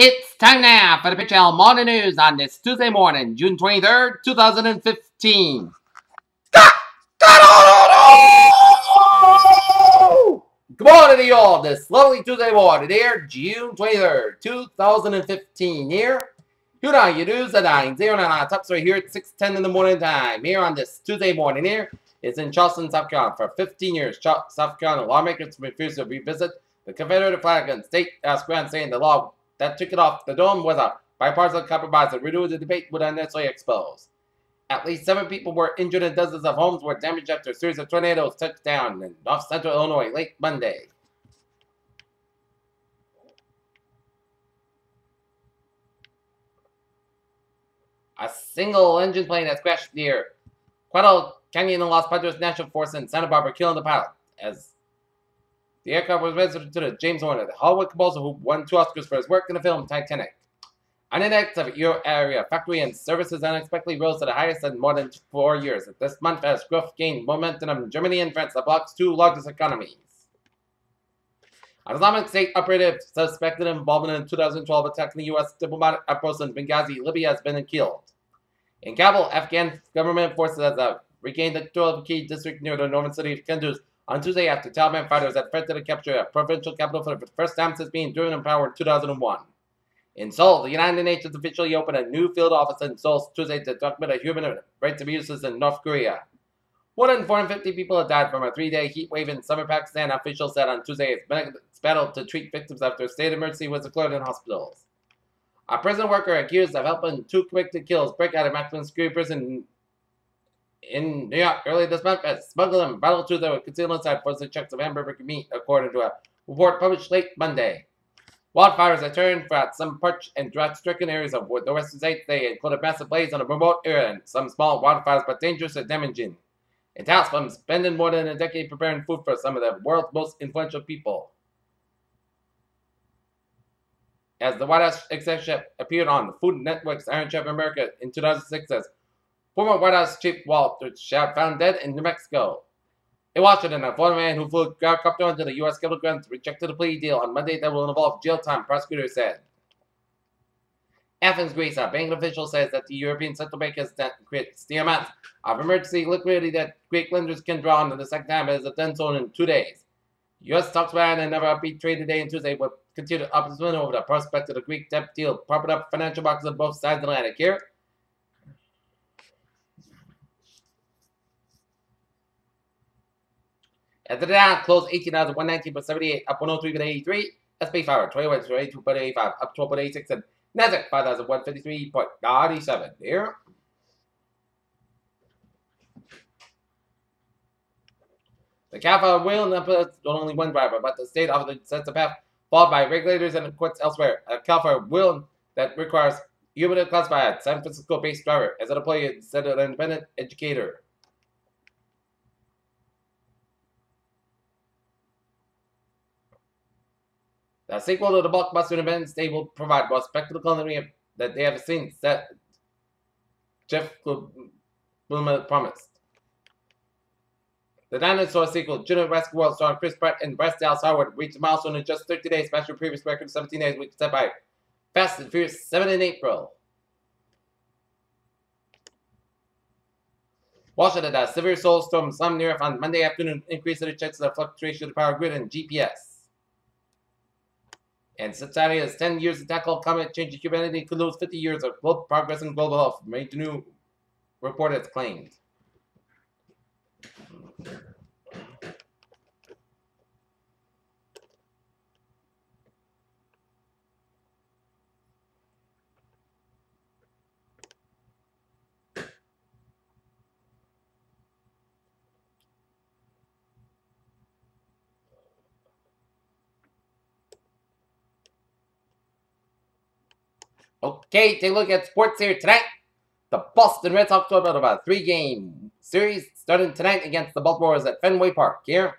It's time now for the PHL Morning News on this Tuesday morning, June 23rd, 2015. Good morning to you all this lovely Tuesday morning here, June 23rd, 2015 here. You know your news at 9:09 tops right here at 6:10 in the morning time. Here on this Tuesday morning here, it's in Charleston, South Carolina. For 15 years, South Carolina lawmakers refused to revisit the Confederate flag and state grant, saying the law that took it off the dome was a bipartisan compromise that renewed the debate would unnecessarily expose. At least 7 people were injured and dozens of homes were damaged after a series of tornadoes touched down in north central Illinois late Monday. A single engine plane has crashed near Quetzal Canyon in Los Padres National Forest in Santa Barbara, killing the pilot. As the aircraft was registered to the James Horner, the Hollywood composer who won 2 Oscars for his work in the film Titanic. An index of Euro area factory and services unexpectedly rose to the highest in more than 4 years. This month, as growth gained momentum in Germany and France, the bloc's 2 largest economies. An Islamic State operative suspected involvement in 2012 attack in the U.S. diplomatic outpost in Benghazi, Libya, has been killed. In Kabul, Afghan government forces have regained the 12 key district near the northern city of Kunduz on Tuesday after Taliban fighters had threatened to capture a provincial capital for the first time since being driven in power in 2001. In Seoul, the United Nations officially opened a new field office in Seoul Tuesday to document human rights abuses in North Korea. More than 450 people have died from a 3-day heat wave in summer Pakistan, officials said on Tuesday, as medics battled to treat victims after a state of emergency was declared in hospitals. A prison worker accused of helping 2 convicted killers break out of maximum security prison in New York early this month as smugglers battled through the concealed inside forcing checks of hamburger meat, according to a report published late Monday. Wildfires have turned for some parched and drought-stricken areas of the western state. They included massive blaze on a remote area and some small wildfires, but dangerous and damaging. It has from spending more than a decade preparing food for some of the world's most influential people. As the White House executive chef appeared on the Food Network's Iron Chef America in 2006 as former White House chief Walter Scharf found dead in New Mexico. In Washington, a former man who flew a helicopter into the U.S. Capitol grounds rejected a plea deal on Monday that will involve jail time, prosecutors said. Athens, Greece, a banking official says that the European Central Bank has increased the amount of emergency liquidity that Greek lenders can draw on the second time as it done so in 2 days. U.S. stocks ran and never upbeat trade today and Tuesday with continued optimism over the prospect of the Greek debt deal, propping up financial markets on both sides of the Atlantic. Here, at the Dow closed 18,119.78, up 103.83. SP 500, 22.85, up 12.86, and Nasdaq 5,153.97. Here. The CAFA will not put only one driver, but the state often sets a path followed by regulators and courts elsewhere. A CAFA will that requires human to classify a San Francisco-based driver as an employee instead of an independent educator. The sequel to the blockbuster Independence Day will provide more spectacle that they have seen, that Jeff Blum promised. The dinosaur sequel, Jurassic World, starring Chris Pratt and Bryce Dallas Howard, reached a milestone in just 30 days, smashed a previous record of 17 days, which was set by Fast and Furious 7 in April. Washington, a severe solar storm slammed near on Monday afternoon, increased the chances of fluctuation of the power grid and GPS. And society has 10 years to tackle climate change. Humanity could lose 50 years of global progress in global health, made the new report has claimed. Okay, take a look at sports here tonight. The Boston Red Sox will about a 3-game series starting tonight against the Baltimore's at Fenway Park here.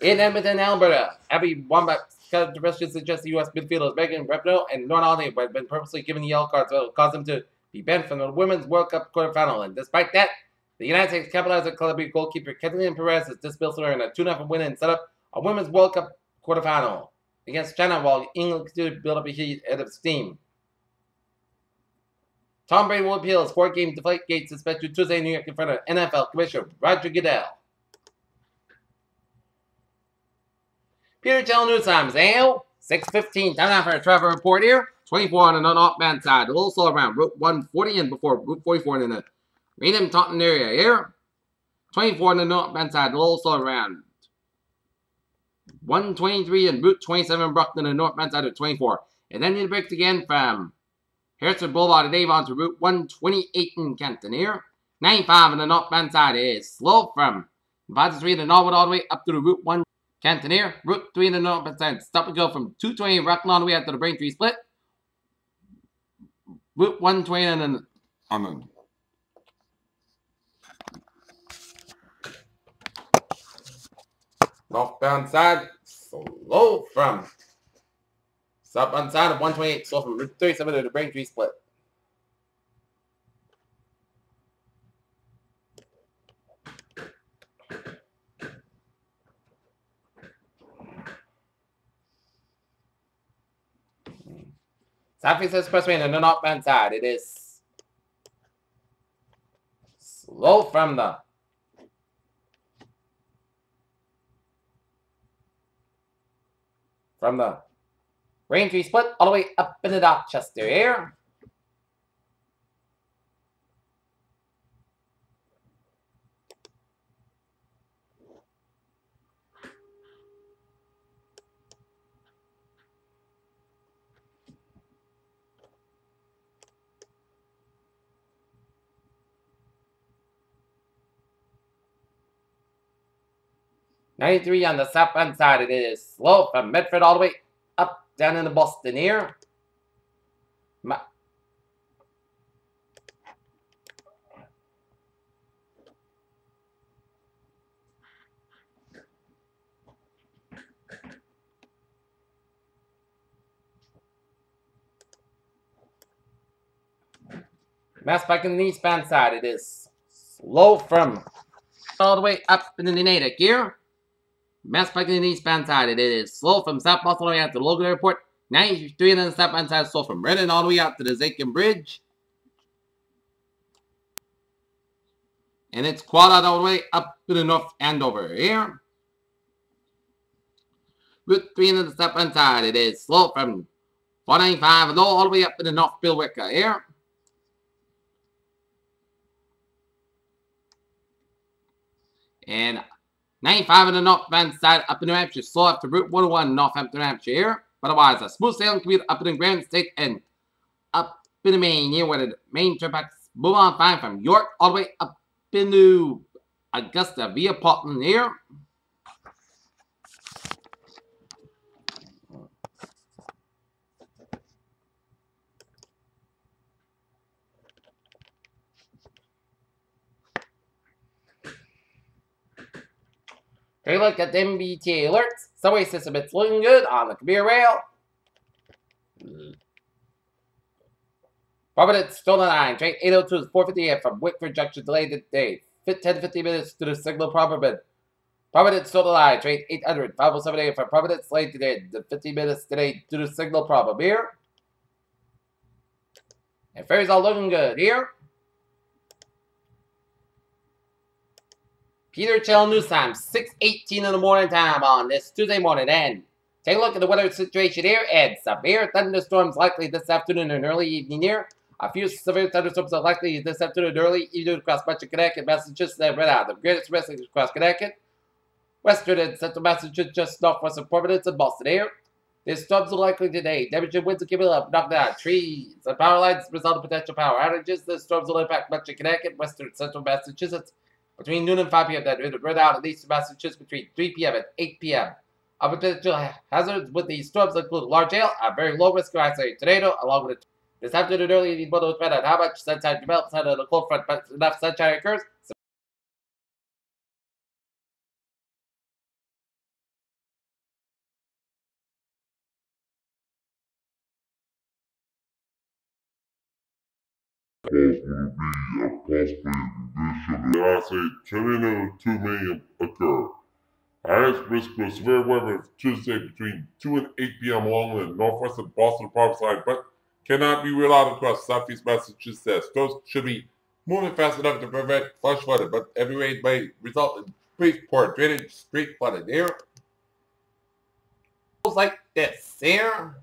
In Edmonton, Alberta, Abby Wambach's controversy suggests the U.S. midfielders Megan Rapinoe and Lauren Holiday have been purposely given yellow cards that will cause them to be banned from the Women's World Cup quarterfinal. And despite that, the United States capitalized on Columbia goalkeeper Kathleen Perez's dismissal in a 2-0 win and set up a Women's World Cup quarterfinal. against China while England continued to build up a heat out of steam. Tom Brady will appeal his 4-game Deflategate suspension Tuesday in New York in front of NFL Commissioner Roger Goodell. Peter Tell News Times, AO, 6:15. Time now for a Trevor report here. 24 on the northbound side, a little slow around Route 140 and before Route 44 in the Raynham Taunton area here. 24 on the northbound side, a little slow around 123 and Route 27 Brooklyn on the northbound side of 24. And then you break again from Harrison Boulevard and Avon to Route 128 in Canton here. 95 on the northbound side is slow from Nevada Street and Norwood all the way up to the Route 1 Canton here. Route 3 on the northbound side. Stop and go from 220 Rockland all the way up to the Braintree Split. Route 120 on the northbound side. Slow from southbound side of 128. Slow from Route 37 to the Braintree Split. Southeast Expressway on the northbound side. It is slow from the Braintree Split all the way up in the Dorchester here. '93 on the southbound side. It is slow from Medford all the way up down into Boston here. Mass Pike on the eastbound side. It is slow from all the way up into the Natick here. Mass Pike on the eastbound side. It is slow from South Boston all the way out to the Logan Airport. 93 on the southbound side. Slow from Redden all the way out to the Zakin Bridge. And it's quad out all the way up to the North Andover here. Route 3 on the southbound side. It is slow from 495 all the way up to the North Billerica here. And 95 on the northbound side up in New Hampshire, slow up to Route 101 Northampton, New Hampshire here. But otherwise, a smooth sailing commute up in the Grand State and up in the Maine here where the main turnpikes move on fine from York all the way up into Augusta via Portland here. Take a look at the MBTA alerts. Subway system, it's looking good on the Kabir Rail. Providence Stolen Line, train 802 is 4:58 from Wickford Junction, delayed today. 10 to 15 minutes to the signal Providence. Providence Stolen Line, train 800, 507 a.m. from Providence, late today. 15 minutes today to the signal problem here. And ferries all looking good here. Peter Chell News Time, 6:18 in the morning time on this Tuesday morning. And take a look at the weather situation here. And severe thunderstorms likely this afternoon and early evening here. A few severe thunderstorms are likely this afternoon and early evening across much of Connecticut, Massachusetts, and right out. The greatest risk across Connecticut, western and central Massachusetts, just northwest of Providence and Boston here. These storms are likely today. Temperature winds will keep it up, knock down trees and power lines, result in potential power outages. The storms will impact much of Connecticut, western and central Massachusetts, between noon and 5 p.m. Then it spread out at least in Massachusetts between 3 p.m. and 8 p.m. Other potential hazards with these storms include large hail, a very low risk of isolated tornado, along with this afternoon early evening weather will depend on how much sunshine develops out of the cold front, but enough sunshine occurs. Will be a possible condition. I say 10 to 2 million occur. Highest risk for severe weather Tuesday between 2 and 8 p.m. along the northwest of Boston province line, but cannot be ruled out across southeast Massachusetts. Those should be moving fast enough to prevent flash flooding, but heavy rain may result in brief poor drainage, street flooding. Here, like this. Here.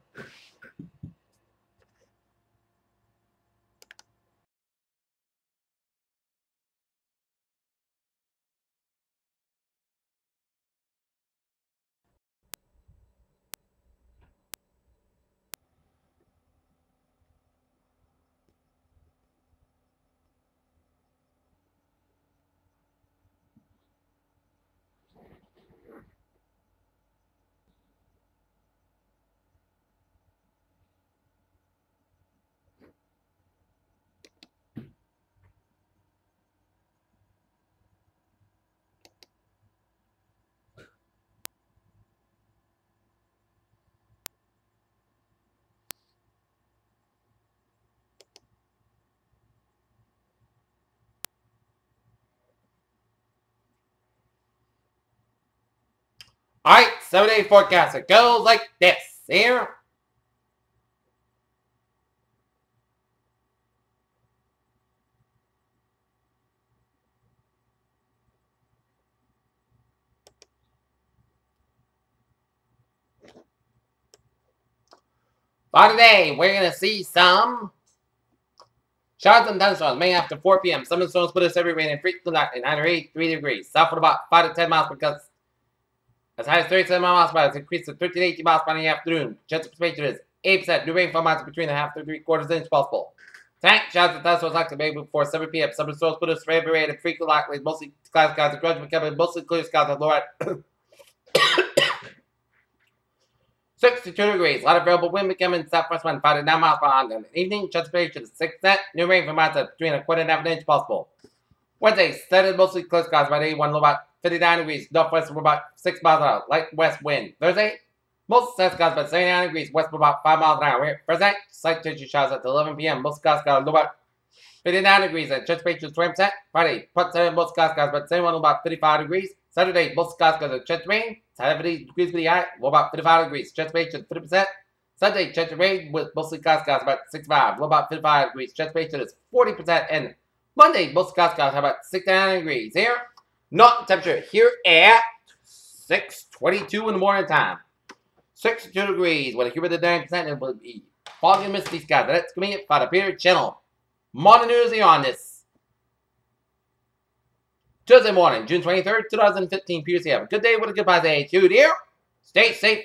Alright, 7-day forecast. It goes like this. Here. For today, we're going to see some showers and thunderstorms, mainly after 4 p.m. Some of the storms put us every rain and frequent at 93 degrees. South with about 5 to 10 miles per gust. As high as 37 miles per hour, it's increased to 13 to 18 miles per hour in the afternoon. Chance of precipitation is 8%. New rainfall amounts between a half to 3/4 inch possible. Tonight, showers and thunderstorms likely maybe before 7 p.m. Some of the storms put us every rain and frequent likely mostly cloudy skies and gradually becoming mostly clear skies at lower 62 degrees. A lot of variable wind becoming southwest wind 5 to 9 miles per hour. In the evening, chance of precipitation is 6%. New rain from amounts of between a quarter and half an inch possible. Wednesday, steady mostly clear skies by 81 low about 59 degrees. Northwest from about 6 miles an hour. Light west wind. Thursday, most sunny skies by 79 degrees. West from about 5 miles an hour. Thursday, slight changing showers at 11 p.m. Most skies low about 59 degrees and chance of precipitation is 20%. Friday, most skies by 71 low about 55 degrees. Saturday, most skies at chance of rain. 70 degrees for the high, low about 55 degrees. Chance of precipitation is 50%. Sunday, chance of rain with mostly skies about 65, low about 55 degrees. Chance of precipitation is 40%. And Monday, most skies have about 69 degrees. Here, not temperature here at 6:22 in the morning time. 62 degrees with a humidity 9%. It will be foggy and misty skies. That's coming in for the Peter Channel. Morning news here on this Tuesday morning, June 23rd, 2015. Peter, have a good day with a good day. Here, stay safe.